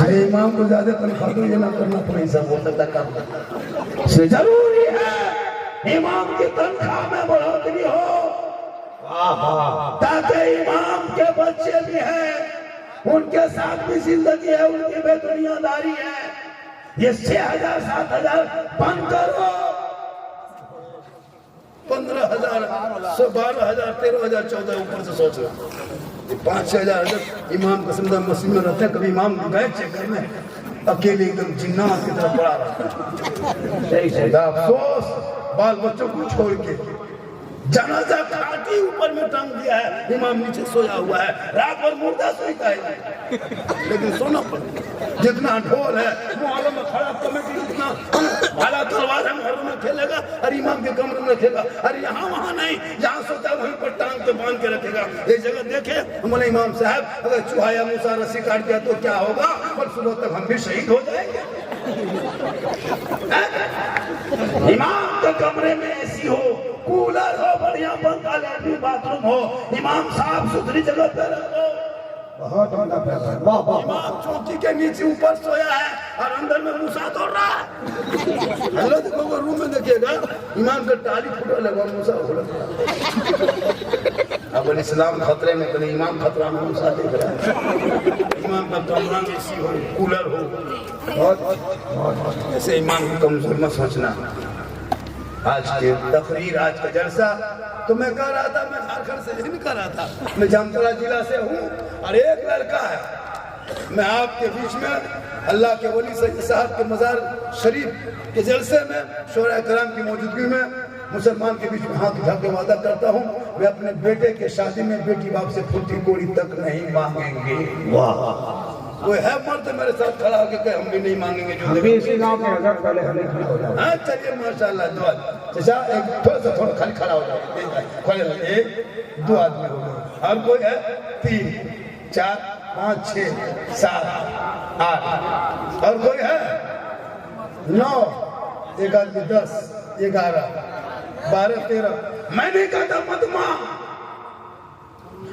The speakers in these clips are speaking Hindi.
अरे इमाम को ज्यादा तनख्वाह तो ये ना करना पड़े, सब हो सकता काम से जरूरी है इमाम की तनख्वाह में बढ़ोतरी हो, ताकि इमाम के बच्चे भी हैं, उनके साथ भी जिंदगी है, उनकी भी दुनियादारी है। ये 6,000 7,000 बंद करो, 15,000 12,000 13,000 14 ऊपर से सोच रहे 5,000 इमाम का समझा मस्जिद में रहते हैं। कभी इमाम गए चक्कर में अकेले एकदम जिन्नात की तरफ पड़ा रहता है। अफसोस बाल बच्चों को छोड़ के जनाजा खाटी ऊपर में टांग दिया है, इमाम नीचे सोया हुआ है, रात भर मुर्दा सोता है, लेकिन सोना पड़ता। जितना ढोल है मुहर्रम में खड़ा कमेटी जितना भाला तलवार है मुहर्रम में खेलेगा और इमाम के कमरे में रखेगा। अरे यहाँ वहाँ नहीं, जहाँ सोता है वहीं पर टांग पे बांध के रखेगा। एक जगह देखे हमारे इमाम साहब, अगर चूहा या मूसा रस्सी काट दिया तो क्या होगा, पर सुबह तक हम भी शहीद हो जाएंगे। इमाम के कमरे में एसी हो, कूलर हो, बढ़िया पंखा, लैट्रिन बाथरूम हो, इमाम साफ सुथरी जगह पे रखो। बहुत इमाम चौकी के नीचे ऊपर सोया है और अंदर में मूसा दौड़ रहा है। हेलो देखो रूम में देखिएगा, इमाम का टाली फूटा लगा, मूसा हो अब इस्लाम खतरे में, तो इमाम खतरा में, मूसा देख रहा है। इमाम का कमरा में एसी हो, कूलर हो, ऐसे इमाम की कमजोर मत सोचना। आज के तकरीर, आज का जलसा तो मैं कह रहा था, मैं झारखंड से नहीं कर रहा था, मैं जामताड़ा जिला से हूँ और एक लड़का है, मैं आपके बीच में अल्लाह के वली सईद साहब के मज़ार शरीफ के जलसे में शोरा कराम की मौजूदगी में मुसलमान के बीच में हाथ उठा के वादा करता हूँ, मैं अपने बेटे के शादी में बेटी बाप से फूटी कोड़ी तक नहीं मांगेंगे। वाह, कोई है मर्द मेरे साथ खड़ा होकर कहे हम भी नहीं मांगेंगे जो इसी गांव में अगर पहले हाँ चलिए माशाल्लाह दुआ चाचा एक थोड़ा खाली खड़ा हो जाओ, खड़े हो, 1 2 आदमी हो गए, और कोई है 3 4 5 6 7 8 और कोई है 9 एक आदमी 10 11 12 13। मैं नहीं कहता मत मां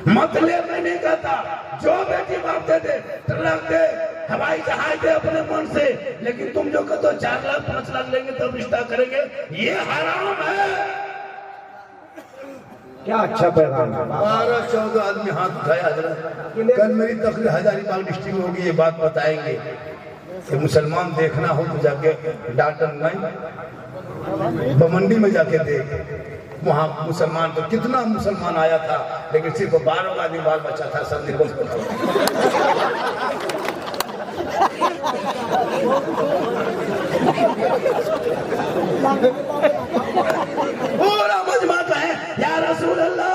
मत ले, मैं नहीं कहता, जो बेटी बाप दे दे, ट्रक दे, हवाई जहाज दे अपने मन से, लेकिन तुम जो कहते हो 4 लाख 5 लाख लेंगे तब रिश्ता करेंगे, ये हराम है। क्या अच्छा पैगाम है। 12 14 आदमी हाथ उठाया हजरत। कल मेरी तकरीर हजारीबाग डिस्ट्रिक्ट में होगी, ये बात बताएंगे कि मुसलमान देखना हो तो जाके डाटन नहीं बमंडी में जाके देख, वहाँ मुसलमान तो कितना मुसलमान आया था, लेकिन सिर्फ 12 आदमी बाल बच्चा था, सब निकल पूरा मजमा का है या रसूल अल्लाह।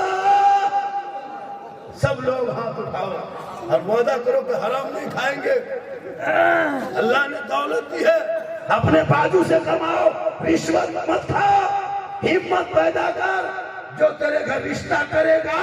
सब लोग हाथ उठाओ और वादा करो कि हराम नहीं खाएंगे। अल्लाह ने दौलत दी है, अपने बाजू से कमाओ, रिश्वत मत खाओ, हिम्मत पैदा कर, जो तेरे घर रिश्ता करेगा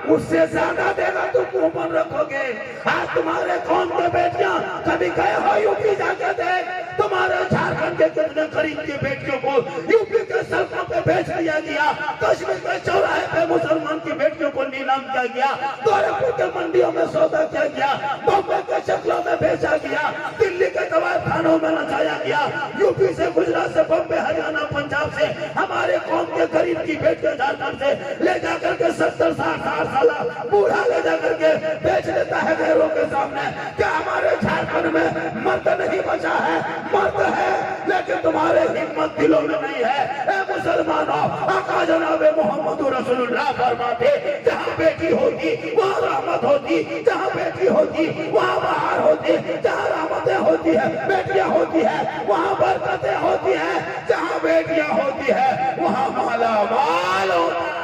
उससे ज्यादा देगा तो तुम मन रखोगे। आज तुम्हारे कौन के बेटियां कभी गए हो यूपी जाके देख, तुम्हारे झारखंड के कितने गरीब की बेटियों को यूपी के सड़कों पे बेच दिया गया, कश्मीर के चौराहे पे मुसलमान की बेटियों को नीलाम किया गया, गोरखपुर के मंडियों में सौदा किया गया, बॉम्बे के शक्लों में बेचा गया, दिल्ली के दवाई खानों में नचाया गया, यूपी से गुजरात से बॉम्बे हरियाणा पंजाब से हमारे कौम के गरीब की बेटियां झारखंड से ले जाकर के 70-60 साल बूढ़ा ले जाकर के बेच देता है गैरों के सामने। क्या हमारे झारखंड में मर्द नहीं बचा है? मर्द है, लेकिन तुम्हारे हिम्मत दिलों में नहीं है। ए मुसलमानों, आका जनाबे मोहम्मद रसूलुल्लाह फरमाते, जहाँ बेटी होती वहाँ रहमत होती, जहाँ बेटी होती वहाँ बहार होती, जहाँ रहमतें होती है, बेटियां होती है वहाँ बरकतें होती है, जहाँ बेटियां होती है वहाँ माला माल होता है।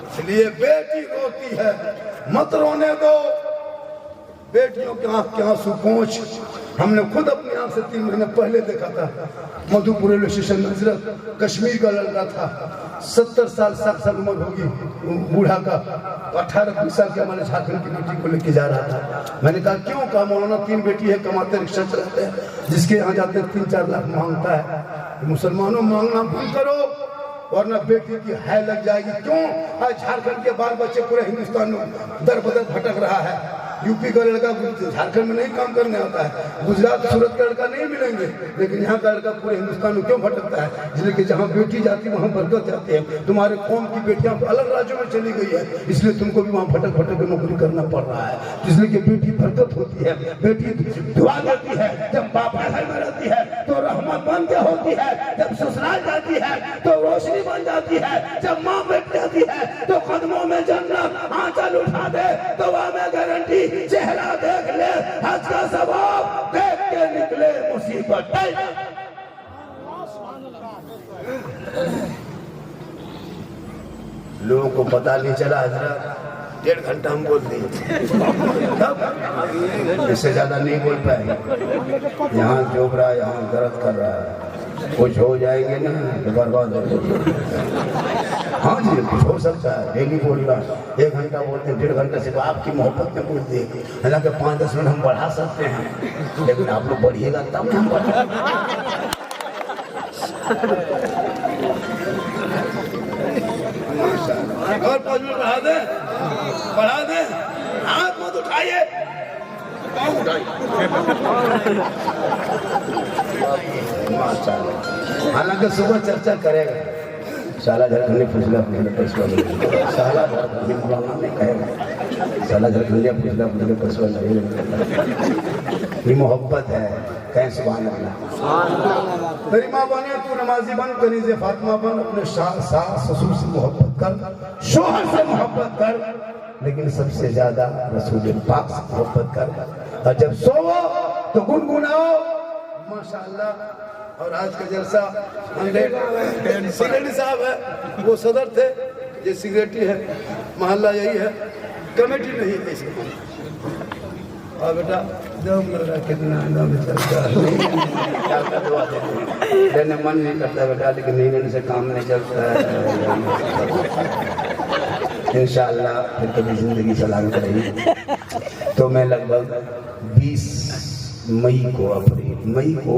इसलिए बेटी रोती है, मत रोने दो। बेटियों के आंख के आंसू पोंछ हमने खुद अपनी आंख से 3 महीने पहले देखा था। मधुपुर रेलवे स्टेशन हजरत कश्मीर का लड़का था, 70 साल 60 साल उम्र होगी बूढ़ा का, 18-20 साल की हमारे झारखंड की बेटी को लेके जा रहा था। मैंने कहा क्यों? कहा मौलाना 3 बेटी है, कमाते रिक्शा चलाते हैं, जिसके यहाँ जाते 3-4 लाख मांगता है। मुसलमानों मांगना बंद करो, वरना बेटी की है लग जाएगी। क्यों? आज झारखंड के बाल बच्चे पूरे हिंदुस्तान में दर बदर भटक रहा है। यूपी का लड़का झारखंड में नहीं काम करने आता है, गुजरात सूरत का लड़का नहीं मिलेंगे, लेकिन यहाँ का लड़का पूरे हिंदुस्तान में क्यों भटकता है? इसलिए कि जहाँ बेटी जाती है वहाँ बरकत जाती है। तुम्हारे कौम की बेटियां अलग राज्यों में चली गई है, इसलिए तुमको भी वहाँ भटक भटक नौकरी करना पड़ रहा है। इसलिए कि बेटी बरकत होती है, बेटी दुआ देती है। जब बापा घर में रहती है तो रहमत बन के होती है, जब ससुराल जाती है तो रोशनी बन जाती है, जब माँ बैठ जाती है तो कदमों में जन्नत आंचल उठा दे तो वह में गारंटी चेहरा देख ले, हज का सवाब देख के निकले मुसीबत। लोगों को पता नहीं चला हजरत 1.5 घंटा हम बोल दिए, इससे ज्यादा नहीं बोल पाए। यहाँ जोग रहा है, यहाँ दर्द कर रहा है, कुछ हो जाएंगे ना तो बर्बाद हो जाएंगे। हाँ जी, कुछ हो सकता है। डेली बोल रहा 1 घंटा बोलते हैं, 1.5 घंटे से आपकी मोहब्बत में बोल दिए। हालांकि 5-10 मिनट हम बढ़ा सकते हैं, लेकिन आप लोग बढ़िएगा तब हम बढ़ाएंगे। और 5 मिनट बढ़ा दे, हाथ मत उठाइए, पाँव उठाइए। हालांकि सुबह चर्चा करेगा, साला झारखंडी फुसला पसवा साला झारखंडी मौलाना नहीं कहेगा, साला झारखंडी फुसला पसवा नहीं। ये मोहब्बत है, कहें सुभान अल्लाह। मेरी माँ बने तू नमाजी बन, कनीज़े फातिमा बन, अपने सास ससुर से मोहब्बत कर, शोहर से मोहब्बत कर, लेकिन सबसे ज्यादा रसूल पाक से मोहब्बत कर। और जब सोवो तो गुनगुनाओ माशाअल्लाह। और आज का जलसा सिगरेटी साहब है, वो सदर थे, ये सिगरेटी है, मोहल्ला यही है, कमेटी नहीं है इसमें। और बेटा दम मेरा कितना दम चलता है, लेने मन नहीं करता बेटा, लेकिन नहीं लेने से काम नहीं चलता है। इंशाअल्लाह फिर कभी जिंदगी सलामत रही। तो मैं लगभग 20 मई को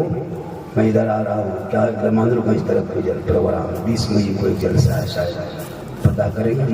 मैं इधर आ रहा हूँ, क्या मांदरू का इस तरफ प्रोग्राम 20 मई को एक जलसा है, शायद पता करेंगे।